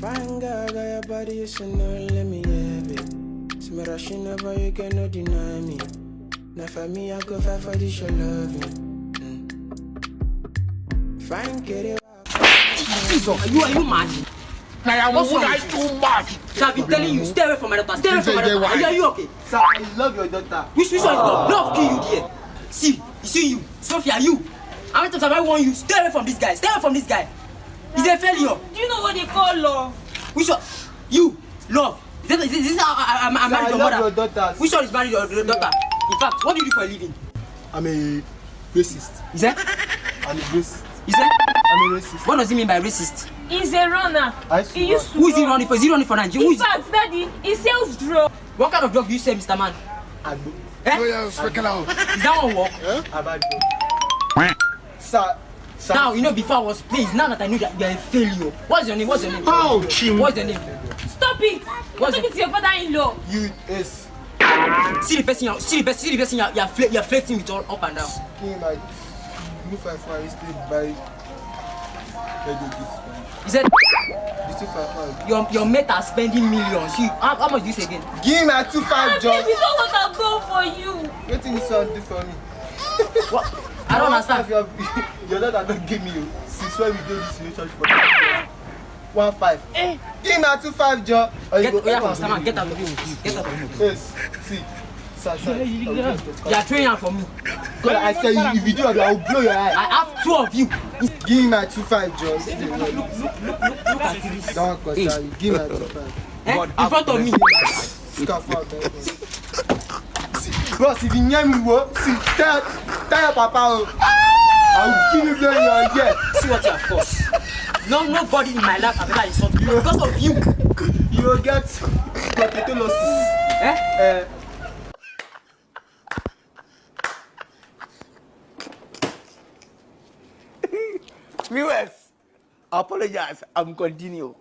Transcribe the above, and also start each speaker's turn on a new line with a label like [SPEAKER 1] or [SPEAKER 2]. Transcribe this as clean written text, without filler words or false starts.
[SPEAKER 1] Fine girl, got your body, you should know, let me have it. Some rushing over, you cannot deny me. Now for me, I go fight for this, your loving. Fine, get it.
[SPEAKER 2] Are you mad?
[SPEAKER 3] What's wrong with you? Too much.
[SPEAKER 2] Sir, I've been telling you, stay away from my daughter. Stay away from my daughter. Are you okay?
[SPEAKER 4] Sir, I love your daughter.
[SPEAKER 2] Which one is love? Love kill you there. See you. Sophia, you. How many times have I warned you? Stay away from this guy. Stay away from this guy. He's a failure.
[SPEAKER 5] Do you know what they call love?
[SPEAKER 2] Which one? You. Love. Is this how I'm married to your mother?
[SPEAKER 4] Your daughter.
[SPEAKER 2] Which one is married to your daughter? In fact, what do you do for a living?
[SPEAKER 4] I'm a racist.
[SPEAKER 2] Is that?
[SPEAKER 4] I'm a racist.
[SPEAKER 2] Is that?
[SPEAKER 4] I'm a racist.
[SPEAKER 2] What does he mean by racist?
[SPEAKER 5] He's a runner. He used to
[SPEAKER 2] Who is he running for? Is he running for Nigeria?
[SPEAKER 5] In fact, Daddy, he sells drugs.
[SPEAKER 2] What kind of drug do you sell, Mr. Man?
[SPEAKER 4] Agbo.
[SPEAKER 2] Eh?
[SPEAKER 3] Oh, yeah, speaking out.
[SPEAKER 2] Is that one work?
[SPEAKER 4] Abadjo. Sir.
[SPEAKER 2] Now, you know, before I was pleased, now that I know that you are a failure. What's your name?
[SPEAKER 4] Oh, Chim.
[SPEAKER 2] What's your name?
[SPEAKER 5] Stop it.
[SPEAKER 2] What's
[SPEAKER 5] Stop it to your father-in-law.
[SPEAKER 4] You is.
[SPEAKER 2] See the person you're flirting with all up and down.
[SPEAKER 4] Give my new 5 stayed by.
[SPEAKER 2] He said,
[SPEAKER 4] The 255.
[SPEAKER 2] your mate are spending millions. How much do you say again?
[SPEAKER 4] Give me my 25 job.
[SPEAKER 5] Baby, don't want to go for you.
[SPEAKER 4] What thing this one do for me?
[SPEAKER 2] What? I don't understand.
[SPEAKER 4] Your daughter don't give me you. Since when we do this relationship for 1.5. Give me my 2.5 job.
[SPEAKER 2] Get Mr. Man, get out of here. Get out of here.
[SPEAKER 4] Yes. See. Sir.
[SPEAKER 2] You are training her for me.
[SPEAKER 4] God, I said if you do it, I will blow your eye.
[SPEAKER 2] I have 2 of you.
[SPEAKER 4] Give me my 2.5 job.
[SPEAKER 2] Look at this.
[SPEAKER 4] Don't concern you. Give me my 2.5.
[SPEAKER 2] Eh? In front of me.
[SPEAKER 4] Bros, if you near me, see, tell your papa, I will give you blow in your ear.
[SPEAKER 2] See what you have caused. Nobody in my life has ever insulted me because of you.
[SPEAKER 4] You will get tuberculosis.
[SPEAKER 2] Eh?
[SPEAKER 3] Viewers, apologize. I'm continue.